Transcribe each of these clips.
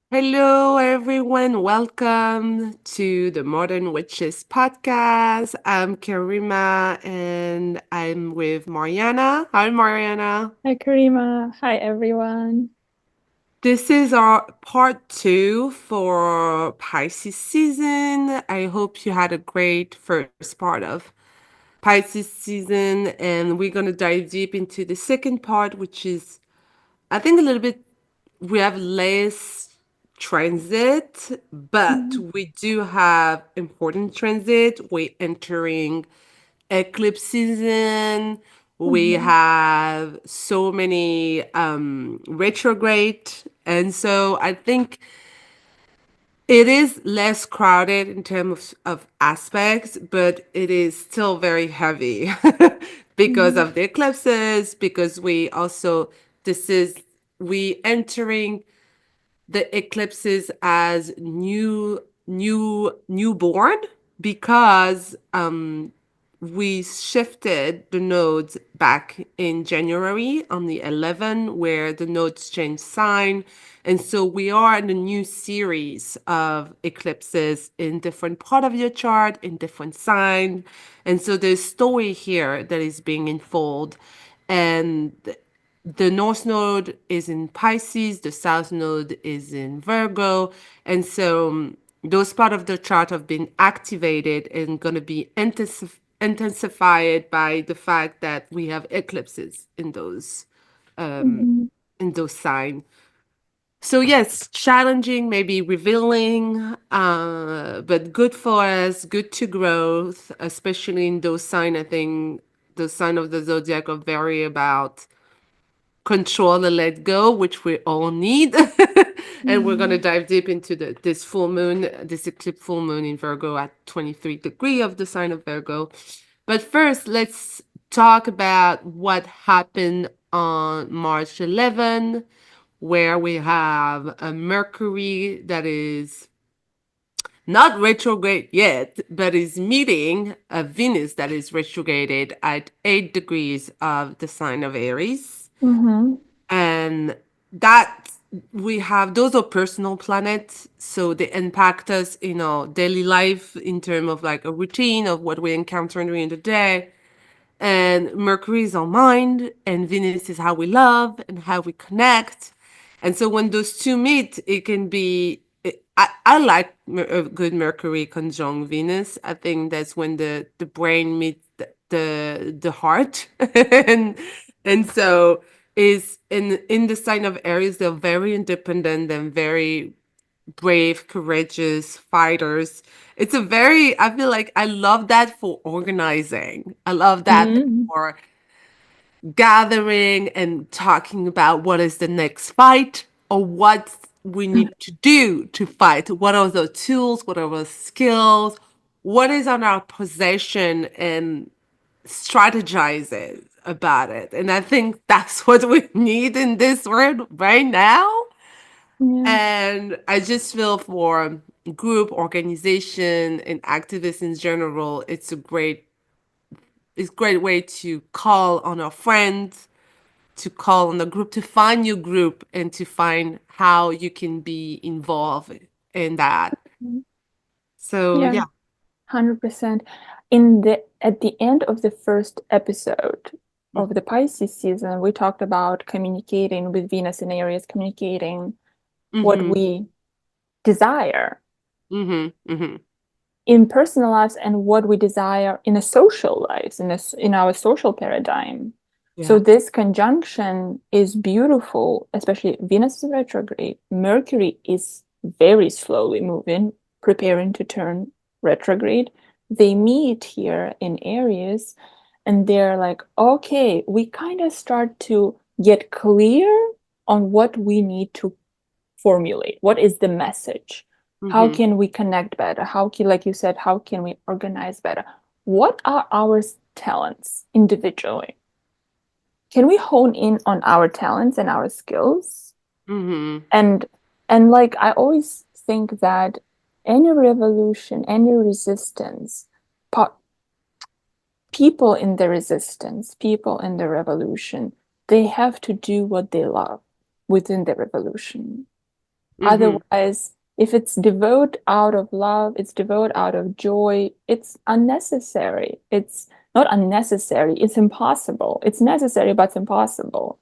Hello, everyone. Welcome to the Modern Witches podcast. I'm Karima and I'm with Mariana. Hi, Mariana. Hi, Karima. Hi, everyone. This is our part two for Pisces season. I hope you had a great first part of Pisces season, and we're going to dive deep into the second part, which is, I think, a little bit we have less transit, but Mhm. we do have important transit. We're entering eclipse season. We Mhm. have so many retrograde. And so I think it is less crowded in terms of aspects, but it is still very heavy because Mhm. of the eclipses, because we also, this is, we entering the eclipses as newborn because we shifted the nodes back in January on the 11th, where the nodes change sign. And so we are in a new series of eclipses in different part of your chart, in different sign. And so there's story here that is being unfolded. And the North Node is in Pisces, the South Node is in Virgo. And so those part of the chart have been activated and going to be intensified by the fact that we have eclipses Mhm. in those signs. So yes, challenging, maybe revealing, but good for us, good to growth, especially in those signs. I think the sign of the zodiac are very about control and let go, which we all need. And we're going to Mhm. dive deep into this full moon, this eclipse full moon in Virgo at 23 degree of the sign of Virgo. But first, let's talk about what happened on March 11, where we have a Mercury that is not retrograde yet, but is meeting a Venus that is retrograded at 8 degrees of the sign of Aries. Mhm. And that we have those are personal planets, so they impact us in our daily life in terms of like a routine of what we encounter during the day. And Mercury is our mind, and Venus is how we love and how we connect. And so when those two meet, it can be. I like a good Mercury conjunct Venus. I think that's when the brain meets the heart, and so is in the sign of Aries. They're very independent and very brave, courageous fighters. It's a very, I feel like I love that for organizing. I love that Mhm. for gathering and talking about what is the next fight or what we need to do to fight. What are the tools? What are the skills? What is on our possession and strategizing about it. And I think that's what we need in this world right now. Yeah. And I just feel for group organization and activists in general, it's a great way to call on our friends, to call on the group, to find your group and to find how you can be involved in that. Mhm. So Yeah, yeah. 100%. In the At the end of the first episode of the Pisces season, we talked about communicating with Venus and Aries, communicating what Mm-hmm. we desire Mm-hmm. Mm-hmm. in personal lives and what we desire in a social lives, in our social paradigm. So Yeah. this conjunction is beautiful, especially Venus is retrograde. Mercury is very slowly moving, preparing to turn retrograde. They meet here in Aries and they're like, okay, we kind of start to get clear on what we need to formulate. What is the message? How Mm-hmm. can we connect better? How can, like you said, how can we organize better? What are our talents individually? Can we hone in on our talents and our skills? Mm-hmm. And and like I always think that any revolution, any resistance, people in the resistance, people in the revolution, they have to do what they love within the revolution. Mm-hmm. Otherwise, if it's devote out of love, it's devote out of joy, it's unnecessary. It's not unnecessary, it's impossible. It's necessary, but it's impossible.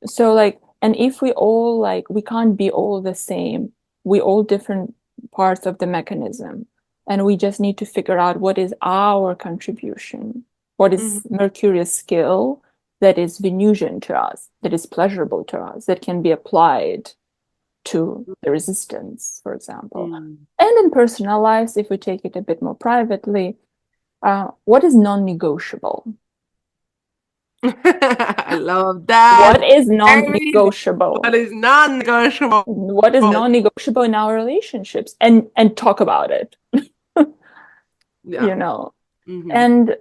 So like, and if we all like, we can't be all the same. We all different parts of the mechanism. And we just need to figure out what is our contribution, what is Mm-hmm. Mercurius skill that is Venusian to us, that is pleasurable to us, that can be applied to the resistance, for example. Mm. And in personal lives, if we take it a bit more privately, what is non-negotiable? I love What that. is Aries, non-negotiable? what is non-negotiable? What is non-negotiable in our relationships? And talk about it, Yeah. you know. Mm-hmm. And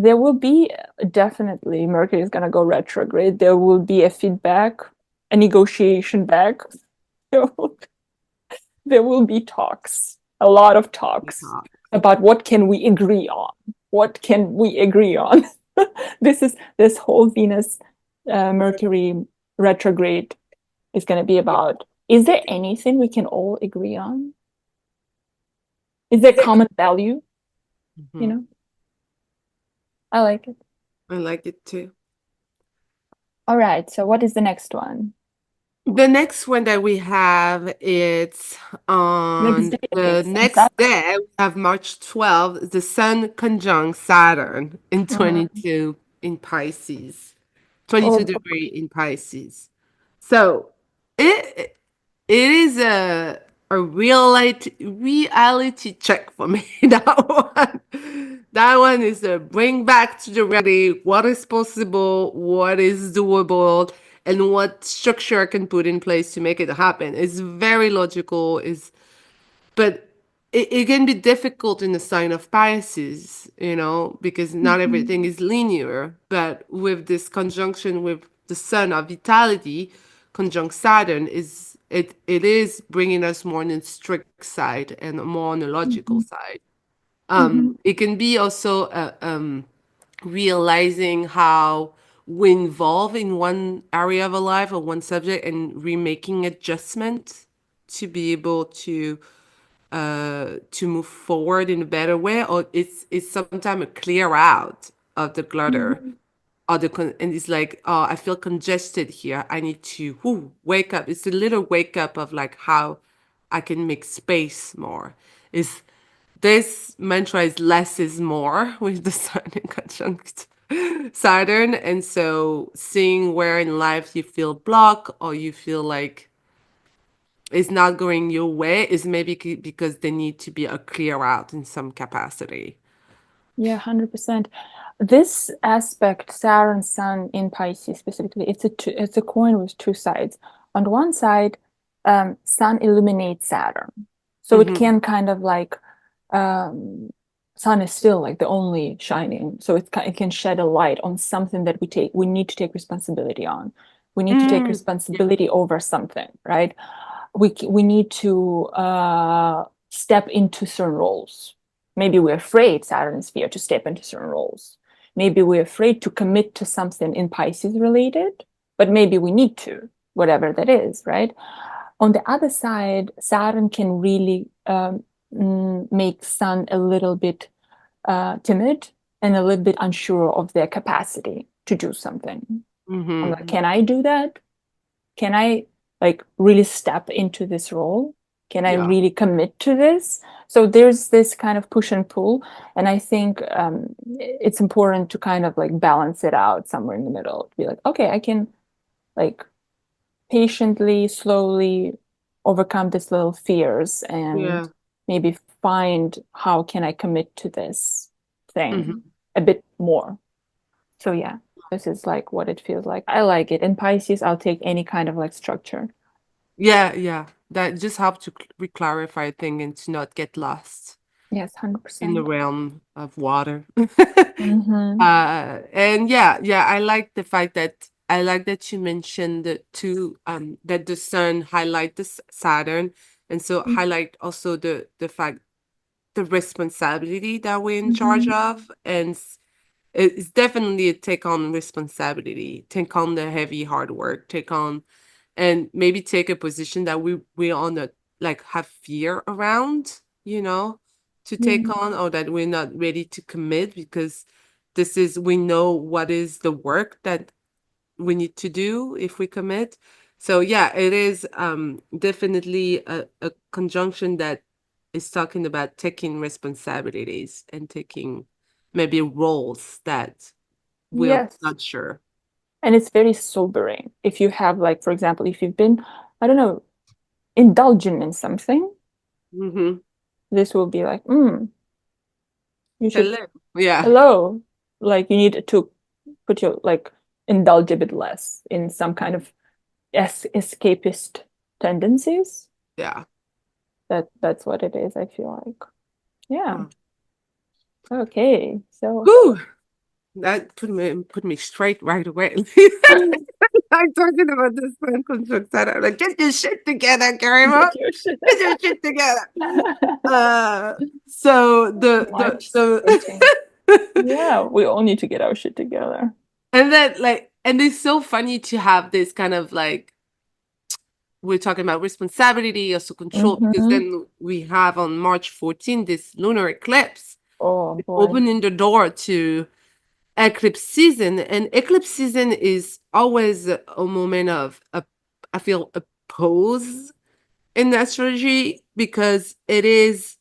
there will be definitely Mercury is going to go retrograde. There will be a feedback, a negotiation back. There will be talks, a lot of talks Yeah. about what can we agree on. What can we agree on? This whole Venus Mercury retrograde is going to be about, is there anything we can all agree on? Is there common value? You Mhm. know, I like it. I like it too. All right. So what is the next one? The next one that we have, it's Next on day the is on next Saturn. day, we have March 12th, the Sun conjunct Saturn in Mm. 22 in Pisces, Oh, 22 degree in Pisces. So it it is a reality check for me. That one is a bring back to the reality what is possible, what is doable, and what structure I can put in place to make it happen. It's very logical. Is but it can be difficult in the sign of Pisces, because not mhm, everything is linear. But with this conjunction with the Sun of vitality, conjunct Saturn, it is bringing us more on the strict side and more on the logical mhm, side. mhm, It can be also realizing how we involve in one area of our life or one subject and remaking adjustment to be able to move forward in a better way, or it's sometimes a clear out of the clutter, mhm. or and it's like, oh, I feel congested here. I need to wake up. It's a little wake up of like how I can make space more. Is this mantra is less is more with the sun in conjunct Saturn, and so seeing where in life you feel blocked or you feel like is not going your way is maybe because they need to be a clear out in some capacity. Yeah, 100%. This aspect, Saturn, Sun in Pisces specifically, it's a coin with two sides. On one side, Sun illuminates Saturn, so it Mm-hmm. can kind of like um, Sun is still like the only shining, so it can shed a light on something that we need to take responsibility on. We need to take Mm. Yeah. responsibility over something, right? We need to step into certain roles. Maybe we're afraid, Saturn is fear, to step into certain roles. Maybe we're afraid to commit to something in Pisces related, but maybe we need to, whatever that is, right? On the other side, Saturn can really make Sun a little bit timid and a little bit unsure of their capacity to do something. I'm like, Mm-hmm. can I do that? Can I like really step into this role? Can I Yeah. really commit to this? So there's this kind of push and pull, and I think it's important to kind of like balance it out somewhere in the middle. Be like, okay, I can like patiently, slowly overcome these little fears and Yeah. maybe find how can I commit to this thing Mm-hmm. a bit more. So yeah, this is like what it feels like. I like it. In Pisces, I'll take any kind of like structure. Yeah. Yeah. That just helps to re-clarify things and to not get lost Yes, in the 100%. realm of water. Mm-hmm. And yeah, yeah, I like that you mentioned the two that the sun highlight the Saturn, and so highlight also the fact the responsibility that we're in charge Mm-hmm. of, and it's definitely a take on responsibility, take on the heavy hard work, take on and maybe take a position that we on a like have fear around, to take Yeah. on, or that we're not ready to commit because we know what is the work that we need to do if we commit. So yeah, it is definitely a conjunction that is talking about taking responsibilities and taking maybe roles that we're Yes. not sure. And it's very sobering. If you have, like, for example, if you've been, I don't know, indulging in something, Mm-hmm. this will be like, you should, Hello. Yeah. hello, like you need to put your, like, indulge a bit less in some kind of escapist tendencies. Yeah. That's what it is, I feel like. Yeah. Huh. Okay. So Whew. That put me straight right away. I'm talking about this one construct that I'm like, get your shit together, Karima. get your shit. Get your shit together. Uh, so March the 13th. Yeah, we all need to get our shit together. and then and it's so funny to have this kind of like we're talking about responsibility, also control, because Mm-hmm. then we have on March 14th this lunar eclipse Oh boy. opening the door to eclipse season, and eclipse season is always a moment of I feel a pause in astrology because it is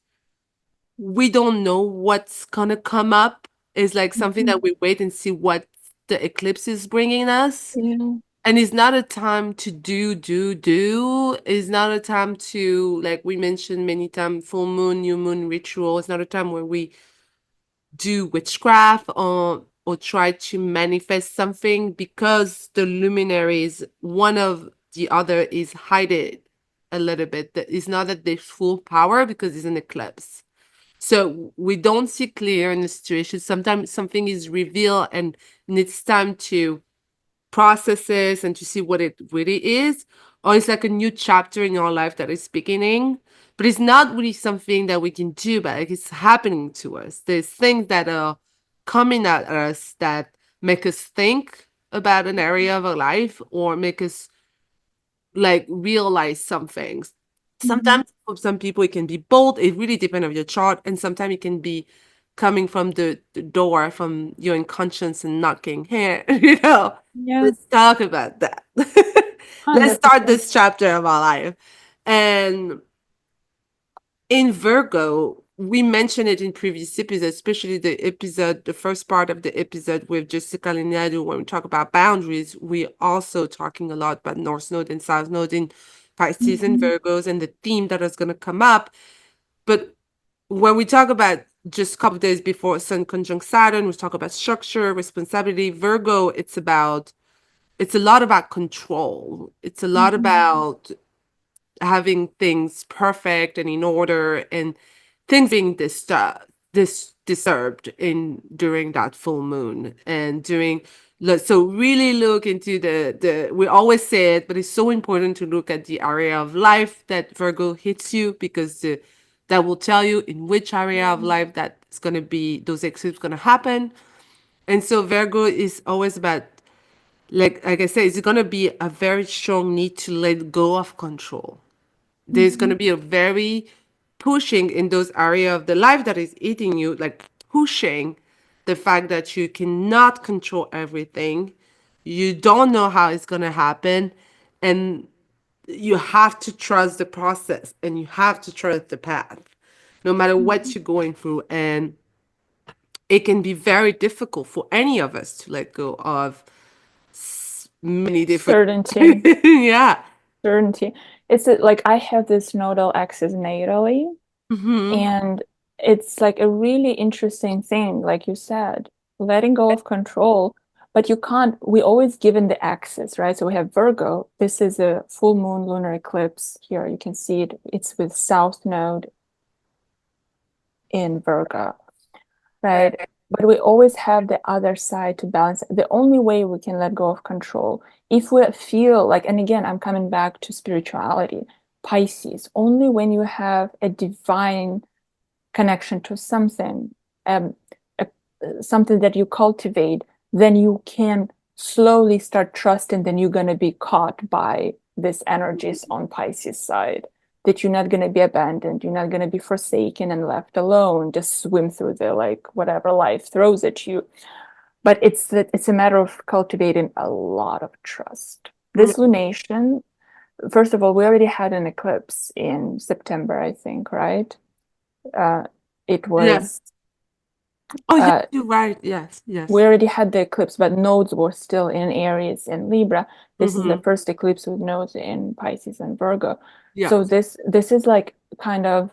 we don't know what's gonna come up. It's like something Mhm. that we wait and see what the eclipse is bringing us. Yeah. And it's not a time to do. It's not a time to, like we mentioned many times, full moon, new moon ritual. It's not a time where we do witchcraft or try to manifest something because the luminaries, one of the other is hide it a little bit. That it's not that they full power because it's an eclipse. So we don't see clear in the situation. Sometimes something is revealed and it's time to process this and to see what it really is. Or it's like a new chapter in our life that is beginning. But it's not really something that we can do, but like it's happening to us. There's things that are coming at us that make us think about an area of our life or make us like realize some things. Mhm. Sometimes for some people it can be bold. It really depends on your chart, and sometimes it can be coming from the door from your inconscious and knocking. Here, Yeah. let's talk about that. Let's start 100%. this chapter of our life. And in Virgo, we mentioned it in previous episodes, especially the first part of the episode with Jessica Lineadu, when we talk about boundaries. We also talking a lot about North Node and South Node in Pisces and Mhm. Virgos and the theme that is going to come up. But when we talk about just a couple of days before Sun conjunct Saturn, we talk about structure, responsibility. Virgo, it's a lot about control. It's a lot Mhm. about having things perfect and in order and things being disturbed in during that full moon and during so really look into the we always say it, but it's so important to look at the area of life that Virgo hits you because that will tell you in which area of Yeah. life that's going to be those eclipses going to happen. And so Virgo is always about like I said, it's going to be a very strong need to let go of control. There's going Mhm. to be a very pushing in those area of the life that is eating you, like pushing the fact that you cannot control everything. You don't know how it's going to happen. And you have to trust the process and you have to trust the path, no matter what Mhm. you're going through. And it can be very difficult for any of us to let go of many different. Certainty. Yeah. Certainty. It's like I have this nodal axis natally, Hmm. and it's like a really interesting thing, like you said, letting go of control. But you can't, we always given the axis, right? So we have Virgo. This is a full moon lunar eclipse here. You can see it. It's with South Node in Virgo, right? But we always have the other side to balance. The only way we can let go of control, if we feel like, and again, I'm coming back to spirituality, Pisces, only when you have a divine connection to something, um, a, something that you cultivate, then you can slowly start trusting, then you're going to be caught by this energies on Pisces side, that you're not going to be abandoned, you're not going to be forsaken and left alone, just swim through the like whatever life throws at you. But it's a matter of cultivating a lot of trust. This lunation, first of all, we already had an eclipse in September, I think, right? Uh, it Yeah. was Oh, yeah, uh, you're right. Yes, we yes. already had the eclipse, but nodes were still in Aries and Libra. This is the Mm-hmm. first eclipse with nodes in Pisces and Virgo. So Yes. this is like kind of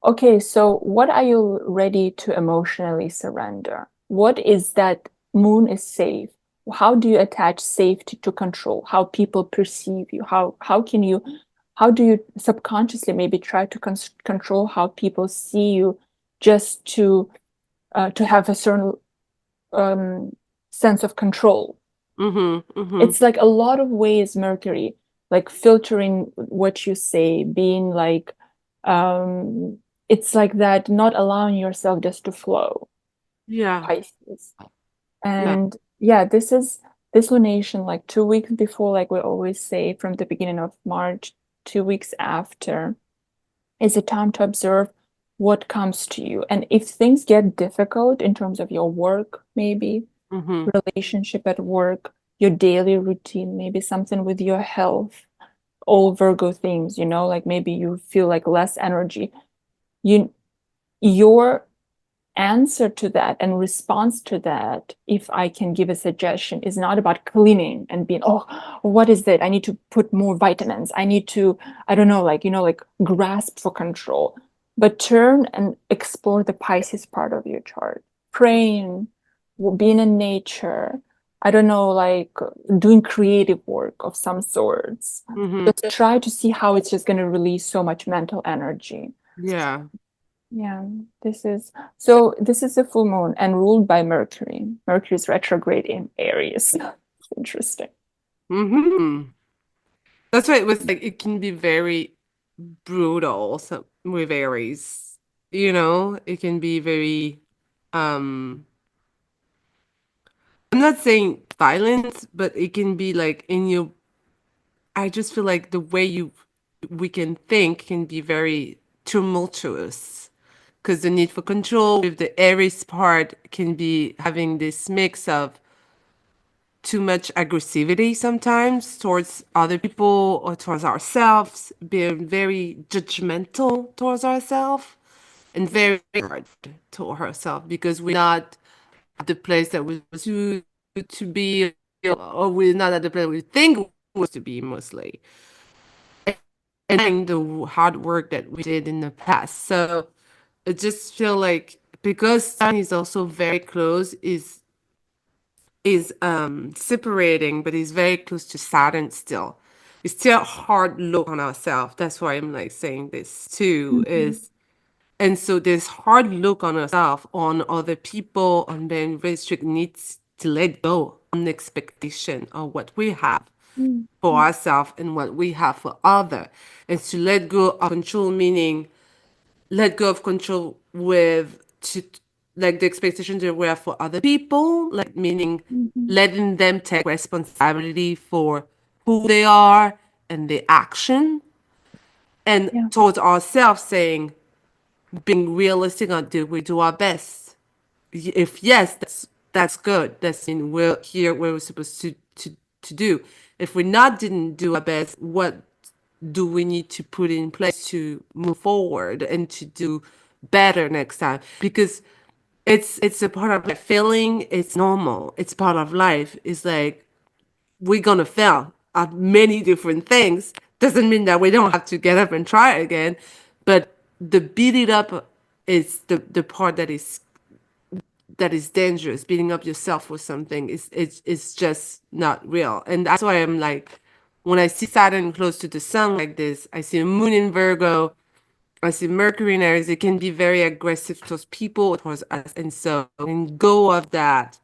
okay, so what are you ready to emotionally surrender? What is that moon is safe? How do you attach safety to control? How people perceive you? How can you how do you subconsciously maybe try to control how people see you just to have a certain um, sense of control. Mm-hmm. Mm-hmm. It's like a lot of ways, Mercury, like filtering what you say, being like, um, it's like that, not allowing yourself just to flow, Yeah. Pisces. Yeah. And yeah, this is this lunation, like 2 weeks before, like we always say, from the beginning of March, 2 weeks after, is a time to observe what comes to you. And if things get difficult in terms of your work, maybe Mm-hmm. relationship at work, your daily routine, maybe something with your health, all Virgo things, like maybe you feel like less energy. You your answer to that and response to that, if I can give a suggestion, is not about cleaning and being, oh, what is it? I need to put more vitamins. I need to, I don't know, like grasp for control, but turn and explore the Pisces part of your chart. Praying, being in nature. I don't know, like doing creative work of some sorts. Mm-hmm. Just try to see how it's just going to release so much mental energy. Yeah. Yeah, this is a full moon and ruled by Mercury. Mercury's retrograde in Aries. It's interesting. Mm-hmm. That's why it was like it can be very brutal with Aries. It can be very I'm not saying violent, but it can be like in your I just feel like the way we can think can be very tumultuous because the need for control with the Aries part can be having this mix of too much aggressivity sometimes towards other people or towards ourselves, being very judgmental towards ourselves and very hard to ourselves because we're not at the place that we want to be, or we're not at the place we think we want to be mostly. And the hard work that we did in the past. So I just feel like because Sun is also very close, is separating, but is very close to Saturn still. It's still a hard look on ourselves. That's why I'm like saying this too, Mhm, is and so this hard look on ourselves, on other people, on being very strict needs to let go on the expectation of what we have mhm, for ourselves and what we have for other. And to let go of control, meaning let go of control with to like the expectations that we have for other people, like meaning mhm. letting them take responsibility for who they are and the action, and Yeah. towards ourselves saying, being realistic on do we do our best? If yes, that's good. That's in we're here where we're supposed to do. If we not didn't do our best, what do we need to put in place to move forward and to do better next time? Because it's a part of life. Failing. It's normal. It's part of life. It's like we're gonna fail at many different things. Doesn't mean that we don't have to get up and try again, but the beat it up is the part that is dangerous. Beating up yourself for something is just not real, and that's why I'm like, when I see Saturn close to the sun like this, I see a moon in Virgo, I see Mercury in Aries. It can be very aggressive towards people, towards us, and so and go of that,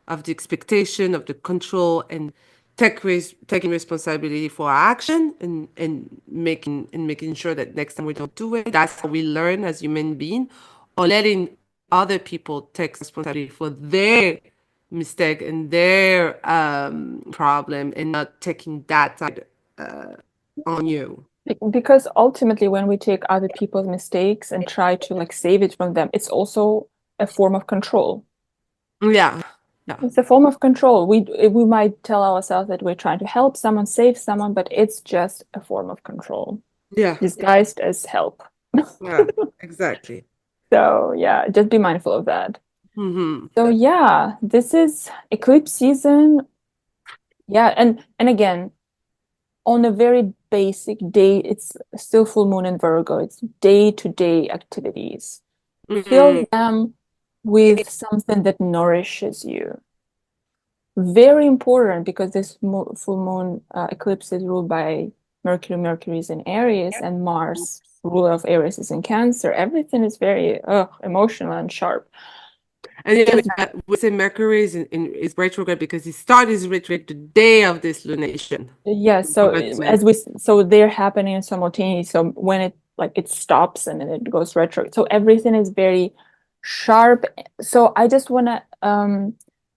of the expectation, of the control, and taking responsibility for our action, and making sure that next time we don't do it. That's how we learn as human being, or letting other people take responsibility for their mistake and their problem, and not taking that side. on you. Because ultimately, when we take other people's mistakes and try to like save it from them, it's also a form of control. Yeah. Yeah. It's a form of control. We might tell ourselves that we're trying to help someone, save someone, but it's just a form of control Yeah. disguised as help. Yeah. Exactly. So yeah, just be mindful of that. Mm-hmm. So yeah, this is eclipse season. Yeah, and again, on a very basic day, it's still full moon in Virgo. It's day-to-day activities. Fill Mm-hmm. them with something that nourishes you. Very important because this full moon eclipse is ruled by Mercury. Mercury is in Aries, and Mars, ruler of Aries, is in Cancer. Everything is very emotional and sharp. And yeah, Just we say Mercury is retrograde because it started his retrograde the day of this lunation. yeah, so Forgot to as mention. we so they're happening simultaneously. So when it stops and then it goes retro, so everything is very sharp. So I just want to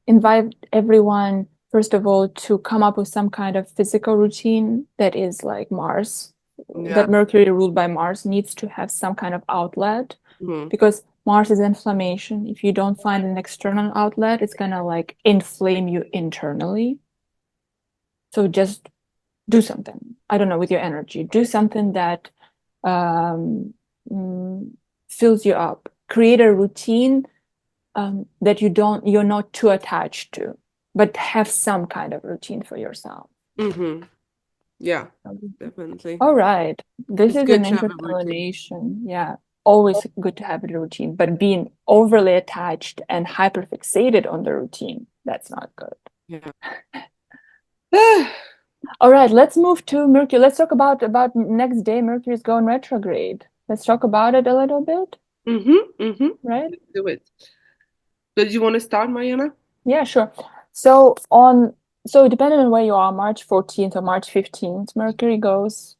invite everyone, first of all, to come up with some kind of physical routine that is like Mars, Yeah. that Mercury ruled by Mars needs to have some kind of outlet Mm-hmm. because Mars is inflammation. If you don't find an external outlet, it's gonna like inflame you internally. So just do something. I don't know, with your energy. Do something that um, mm, fills you up. Create a routine that you're not too attached to, but have some kind of routine for yourself. Mm-hmm. Yeah, definitely. All right. This It's is good an to have a routine. interpolation. Yeah. Always good to have a routine, but being overly attached and hyperfixated on the routine, that's not good. Yeah. All right, let's move to Mercury. Let's talk about next day. Mercury is going retrograde. Let's talk about it a little bit, Mm-hmm. Mm-hmm. right? Let's do it. So do you want to start, Mariana? Yeah, sure. So depending on where you are, March 14th or March 15th, Mercury goes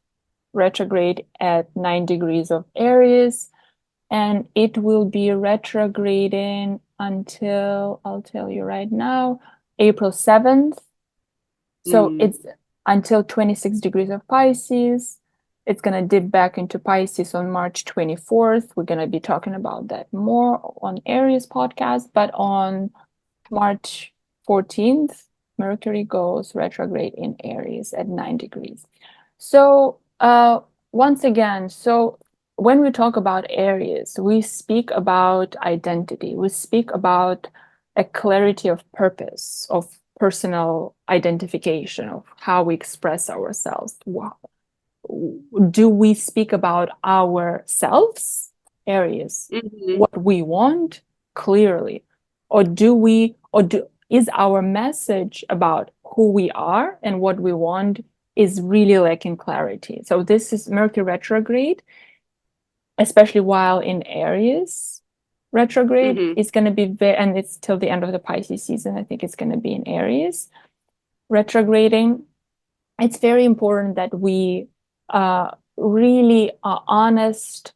retrograde at 9 degrees of Aries, and it will be retrograding until, I'll tell you right now, April 7th. So Mm. it's until 26 degrees of Pisces. It's going to dip back into Pisces on March 24th. We're going to be talking about that more on Aries podcast, but on March 14th, Mercury goes retrograde in Aries at 9 degrees. So, once again, so when we talk about Aries, we speak about identity, we speak about a clarity of purpose, of personal identification, of how we express ourselves. Do we speak about ourselves, Aries, Mm-hmm. what we want clearly? Or is our message about who we are and what we want is really lacking clarity? So this is Mercury retrograde, especially while in Aries retrograde, Mm-hmm. it's going to be very, and it's till the end of the Pisces season. I think it's going to be in Aries retrograding. It's very important that we really are honest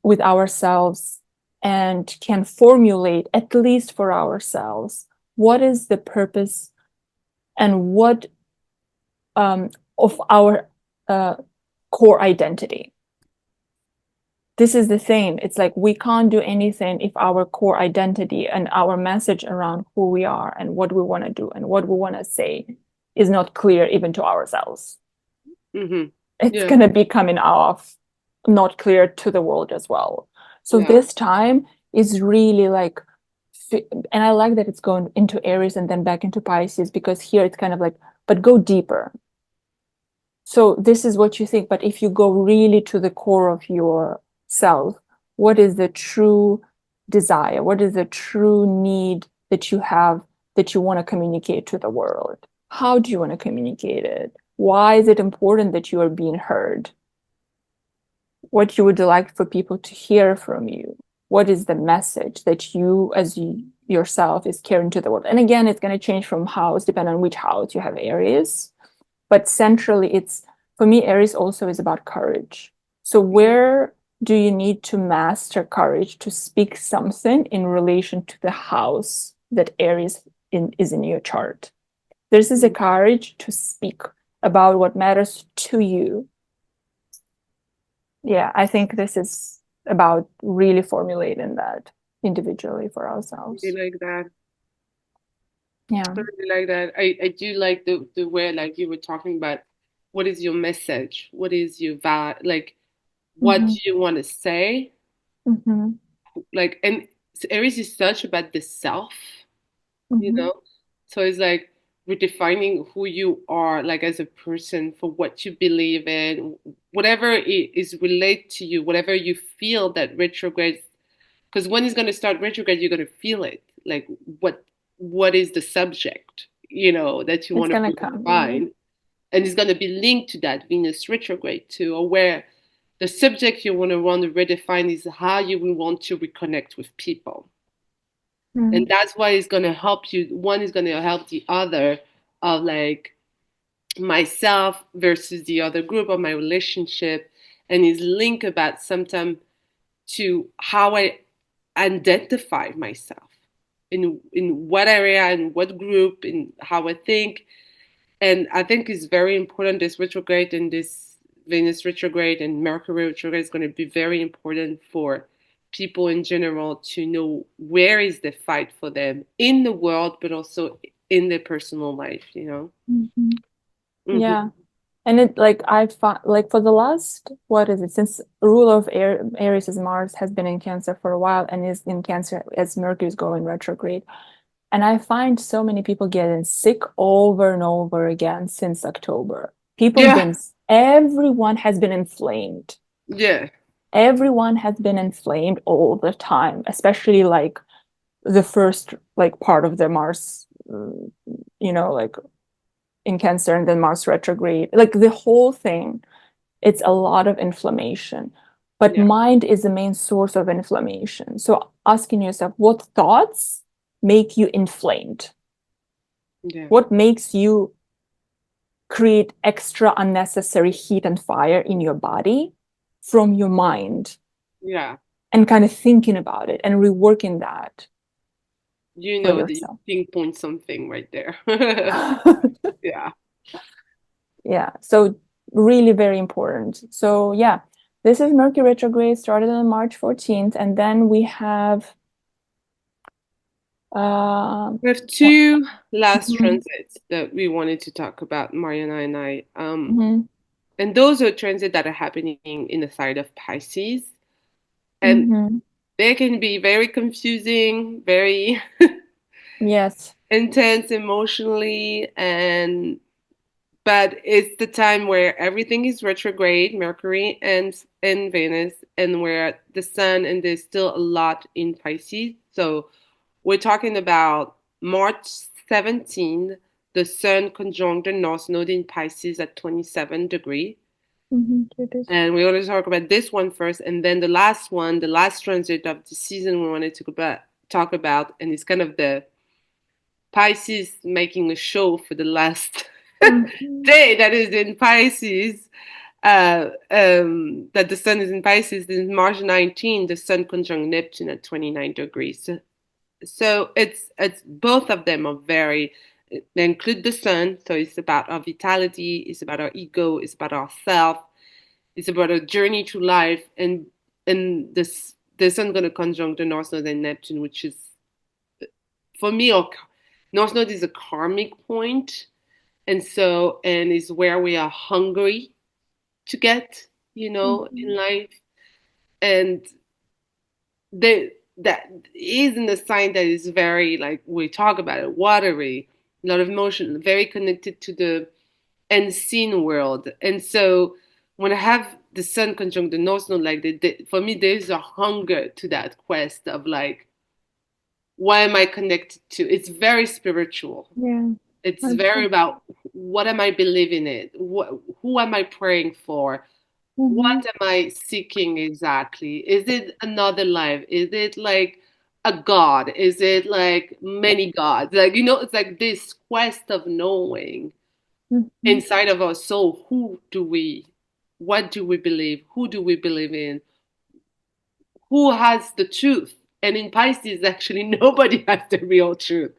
with ourselves and can formulate, at least for ourselves, what is the purpose and what of our uh, core identity. This is the thing. It's like we can't do anything if our core identity and our message around who we are and what we want to do and what we want to say is not clear even to ourselves. Mm-hmm. It's Yeah. going to be coming off not clear to the world as well. So Yeah. this time is really like, and I like that it's going into Aries and then back into Pisces because here it's kind of like, but go deeper. So this is what you think, but if you go really to the core of yourself, what is the true desire? What is the true need that you have that you want to communicate to the world? How do you want to communicate it? Why is it important that you are being heard? What you would like for people to hear from you? What is the message that you, as you yourself, is carrying to the world? And again, it's going to change from house, depending on which house you have Aries. But centrally, it's for me, Aries also is about courage. So where do you need to master courage to speak something in relation to the house that Aries is in your chart? This is a Mm-hmm. courage to speak about what matters to you. Yeah, I think this is about really formulating that individually for You ourselves. like that. Yeah. I really like that. I do like the way like you were talking about what is your message? What is your like what Mm-hmm. do you want to say? Mm-hmm. Like and Aries is such about the self, you Mm-hmm. know? So it's like redefining who you are like as a person for what you believe in, whatever is relate to you, whatever you feel that retrograde. Because when it's going to start retrograde, you're going to feel it. Like what is the subject, that you It's want to gonna come, yeah. redefine, and it's going to be linked to that Venus retrograde too, or where the subject you want to redefine is how you will want to reconnect with people, and Mm. that's why it's going to help you. One is going to help the other, of like myself versus the other group of my relationship, and is linked about sometimes to how I identify myself in what area and what group and how I think. And I think it's very important this retrograde and this Venus retrograde and Mercury retrograde is going to be very important for people in general to know where is the fight for them in the world, but also in their personal life. Mhm. Hmm. Yeah. And it like I found like for the last what is it since rule of Aries is Mars has been in Cancer for a while and is in Cancer as Mercury is going retrograde. And I find so many people getting sick over and over again since October. Yeah, Everyone has been inflamed. yeah, Everyone has been inflamed all the time, especially like the first like part of the Mars, like in Cancer and then Mars retrograde, like the whole thing. It's a lot of inflammation. But yeah, mind is the main source of inflammation. So asking yourself, what thoughts make you inflamed? yeah, What makes you create extra unnecessary heat and fire in your body from your mind? yeah. And kind of thinking about it and reworking that You for know that you yourself. pinpoint something right there. Yeah. Yeah. So really very important. So yeah, this is Mercury retrograde started on March 14th. And then we have We have what? two last Mhm, transits that we wanted to talk about, Mariana and I. mhm, And those are transits that are happening in the side of Pisces. And mhm. they can be very confusing, very Yes. intense emotionally, but it's the time where everything is retrograde, Mercury and Venus, and where the sun and there's still a lot in Pisces. So we're talking about March 17th, the sun conjunct the North Node in Pisces at 27 degree. It is. And we're going to talk about this one first, and then the last one, the last transit of the season we wanted to talk about, and it's kind of the Pisces making a show for the last Mhm, day that is in Pisces. That the sun is in Pisces in March 19, the sun conjunct Neptune at 29 degrees. So it's both of them are very they include the sun, so it's about our vitality, it's about our ego, it's about our self, it's about a journey through life, and this the sun gonna conjunct the North Node and Neptune, which is for me or North Node is a karmic point, and is where we are hungry to get, in mhm, life, and that is in the sign that is very like we talk about it, watery, a lot of emotion, very connected to the unseen world. And so when I have the sun conjunct the North Node, like for me, there's a hunger to that quest of like, what am I connected to? It's very spiritual. Yeah. It's very Okay. about what am I believing in? Who am I praying for? What Mhm, am I seeking exactly? Is it another life? Is it like a god? Is it like many gods? Like, it's like this quest of knowing mhm, inside of our soul, what do we believe? Who do we believe in? Who has the truth? And in Pisces, actually, nobody has the real truth.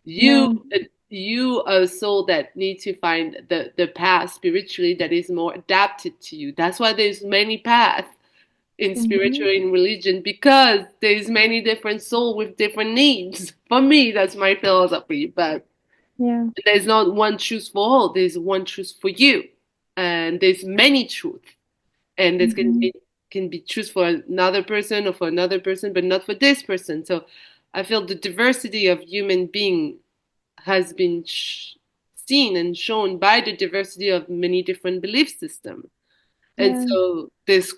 You, yeah. you are a soul that need to find the path spiritually that is more adapted to you. That's why there's many paths in Hmm. spiritual in religion, because there's many different souls with different needs. For me, that's my philosophy. But Yeah, there's not one truth for all. There's one truth for you, and there's many truths, and this hmm, can be truth for another person or for another person, but not for this person. So I feel the diversity of human being has been seen and shown by the diversity of many different belief systems. And yeah, so this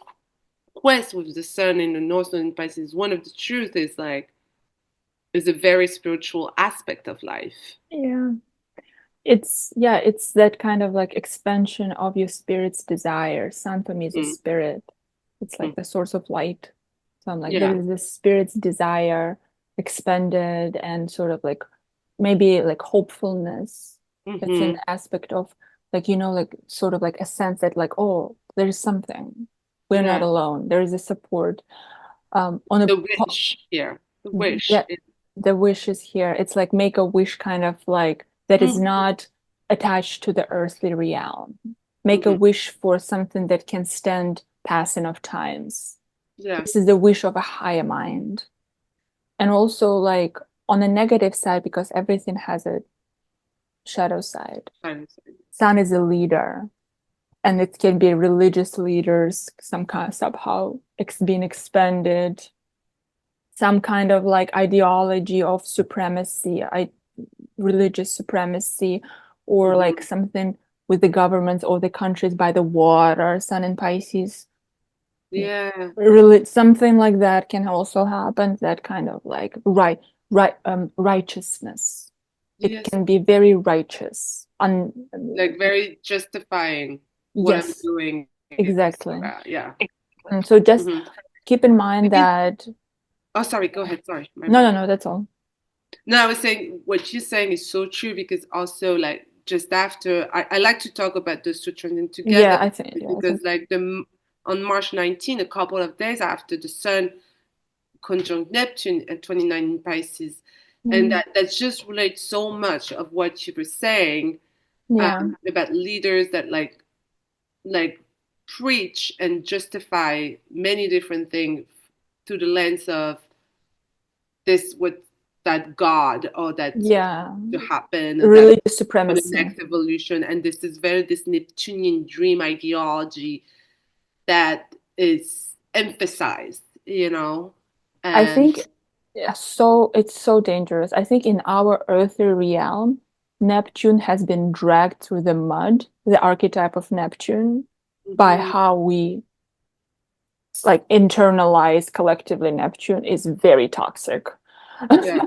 quest with the sun in the north and Pisces, one of the truth is like is a very spiritual aspect of life. yeah. It's that kind of like expansion of your spirit's desire. Sun for me is a Mm, spirit. It's mm, like the source of light. So I'm like, there yeah. is this spirit's desire expanded and sort of like maybe like hopefulness. It's an Hmm. aspect of like, like sort of like a sense that like, oh, there's something. We're not Yeah. alone. There is a support. On a The wish here. The wish. Yeah, the wish is here. It's like make a wish kind of like that is Mhm, not attached to the earthly realm. Make a mhm. wish for something that can stand passing of times. Yeah. This is the wish of a higher mind. And also like on the negative side, because everything has a shadow side. Dinosaur. Sun is a leader, and it can be religious leaders, some kind of somehow being expanded, some kind of like ideology of supremacy, religious supremacy, or like Mhm. something with the governments or the countries by the water, Sun and Pisces. Yeah. Really, something like that can also happen. That kind of like righteousness. It Yes. can be very righteous. Like very justifying what I'm Yes, doing and things like exactly. that. Yeah. And so just Hmm. keep in mind Because, that oh, sorry. Go ahead. Sorry. My no, no, bad. no, that's all. No, I was saying what you're saying is so true because also like just after I like to talk about those two transits together Yeah, I because think, like the on March 19, a couple of days after the Sun conjunct Neptune at 29 in Pisces, and mm, that just relates so much of what you were saying yeah, about leaders that like preach and justify many different things through the lens of this what that God or that yeah, to happen or that religious for the supremacy. next evolution, and this is very this Neptunian dream ideology that is emphasized, I and think yeah, so it's so dangerous. I think in our earthly realm, Neptune has been dragged through the mud, the archetype of Neptune, by mhm, how we like internalize collectively Neptune is very toxic. yeah,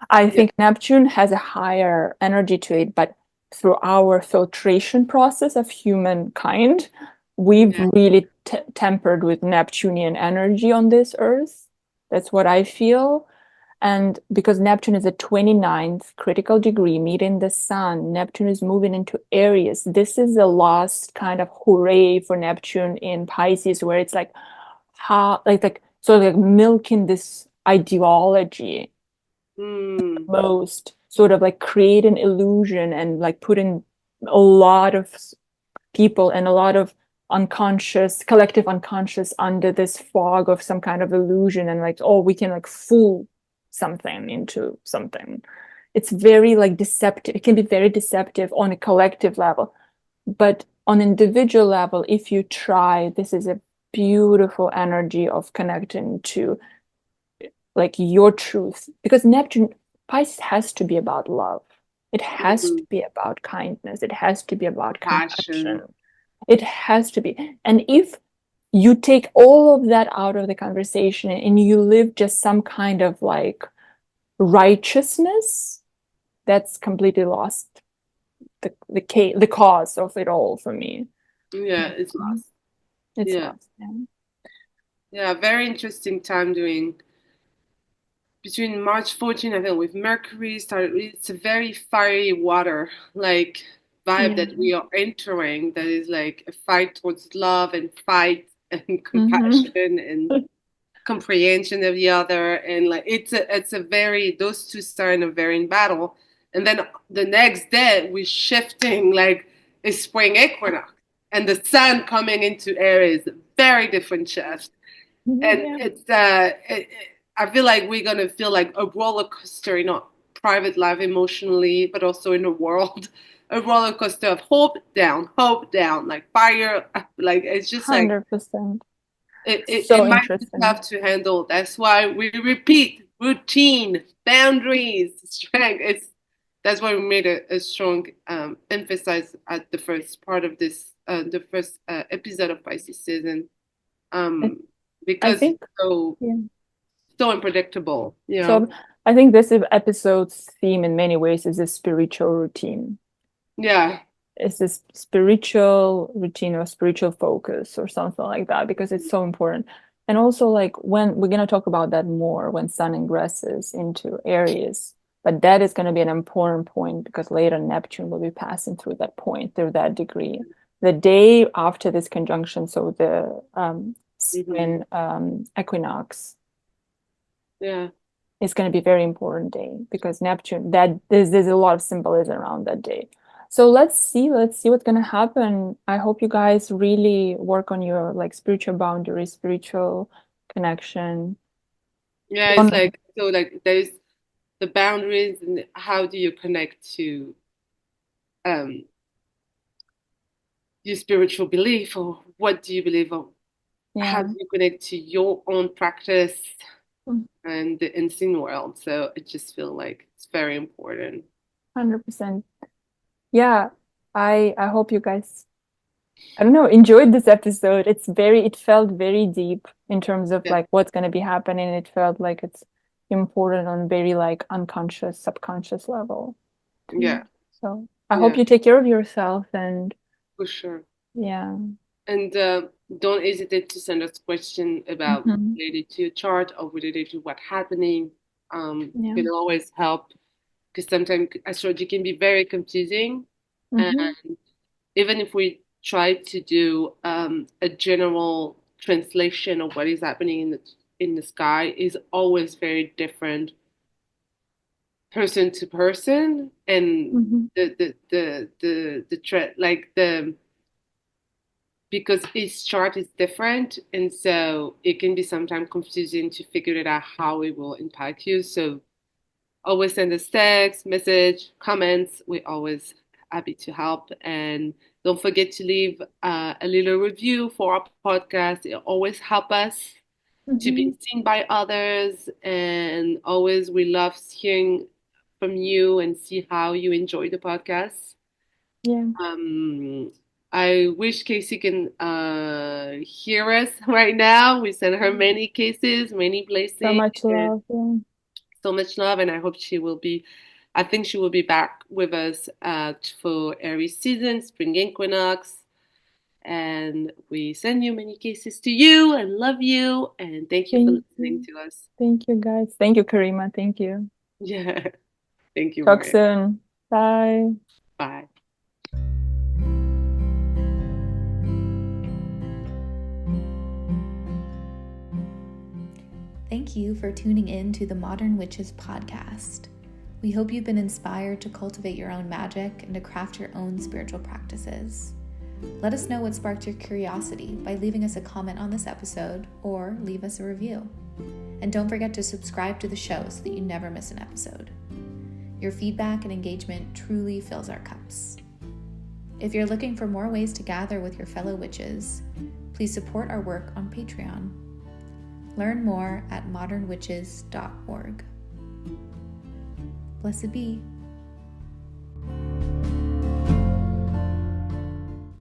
I yeah, think Neptune has a higher energy to it, but through our filtration process of humankind, we've yeah, really tempered with Neptunian energy on this earth. That's what I feel. And because Neptune is a 29th critical degree, meeting the sun, Neptune is moving into Aries. This is the last kind of hooray for Neptune in Pisces, where it's like how like sort of like milking this ideology mm, most, sort of like create an illusion and like put in a lot of people and a lot of unconscious collective unconscious under this fog of some kind of illusion, and like, oh, we can like fool something into something. It's very like deceptive. It can be very deceptive on a collective level, but on individual level, if you try, this is a beautiful energy of connecting to like your truth, because Neptune, Pisces has to be about love. It has to mm, be about kindness. It has to be about compassion. passion, It has to be. And if you take all of that out of the conversation and you live just some kind of like righteousness, that's completely lost the cause of it all for me. yeah, it's lost. It's Yeah, lost. Yeah. yeah, very interesting time doing between March 14, I think, with Mercury started. It's a very fiery water like vibe Yeah. that we are entering. That is like a fight towards love and fight and Hmm. compassion and comprehension of the other. And like it's a very those two signs are very in battle. And then the next day we're shifting like a spring equinox and the sun coming into Aries, very different shift. And Yeah, I feel like we're gonna feel like a roller coaster in our private life emotionally, but also in the world. A roller coaster of hope down, like fire. Like it's just like 100%. it So might be interesting. tough to handle. That's why we repeat routine, boundaries, strength. That's why we made a strong emphasis at the first part of this, the first episode of Pisces season, I, um, I because it's think, so yeah. so unpredictable. You So know? I think this episode's theme in many ways is a spiritual routine. Yeah. It's this spiritual routine or spiritual focus or something like that because it's so important. And also, like when we're gonna talk about that more when Sun ingresses into Aries, but that is gonna be an important point because later Neptune will be passing through that point, through that degree. The day after this conjunction, so the Hmm. spring equinox Yeah. is going to be a very important day because Neptune, that there's a lot of symbolism around that day. So let's see what's going to happen. I hope you guys really work on your like spiritual boundaries, spiritual connection. Yeah. It's Don't, like so. Like there's the boundaries, and how do you connect to um your spiritual belief, or what do you believe, or how yeah, do you connect to your own practice and the unseen world. So I just feel like it's very important. 100%. Yeah, I hope you guys, I don't know, enjoyed this episode. It felt very deep in terms of Yeah. like what's going to be happening. It felt like it's important on very like unconscious, subconscious level to me. Yeah. So I hope Yeah, you take care of yourself and for sure. yeah. And don't hesitate to send us questions about Hmm. related to your chart or related to what's happening. Yeah. Can always help because sometimes astrology can be very confusing. And Hmm. even if we try to do a general translation of what is happening in the sky, is always very different person to person, and Hmm. like the because each chart is different, and so it can be sometimes confusing to figure it out how it will impact you. So always send us text, message, comments. We're always happy to help, and don't forget to leave a little review for our podcast. It always helps us to be Hmm. seen by others, and always we love hearing from you and see how you enjoy the podcast. Yeah. Um, I wish Casey can hear us right now. We send her many cases, many So blessings, much and love. Yeah. so much love. And I hope she will be. I think she will be back with us for Aries season, Spring Equinox. And we send you many cases to you and love you. And thank you for Thank listening you. to us. Thank you guys. Thank you, Karima. Thank you. Yeah. Thank you, Talk Maria. soon. Bye. Bye. Thank you for tuning in to the Modern Witches podcast. We hope you've been inspired to cultivate your own magic and to craft your own spiritual practices. Let us know what sparked your curiosity by leaving us a comment on this episode or leave us a review. And don't forget to subscribe to the show so that you never miss an episode. Your feedback and engagement truly fills our cups. If you're looking for more ways to gather with your fellow witches, please support our work on Patreon. Learn more at modernwitches.org. Blessed be.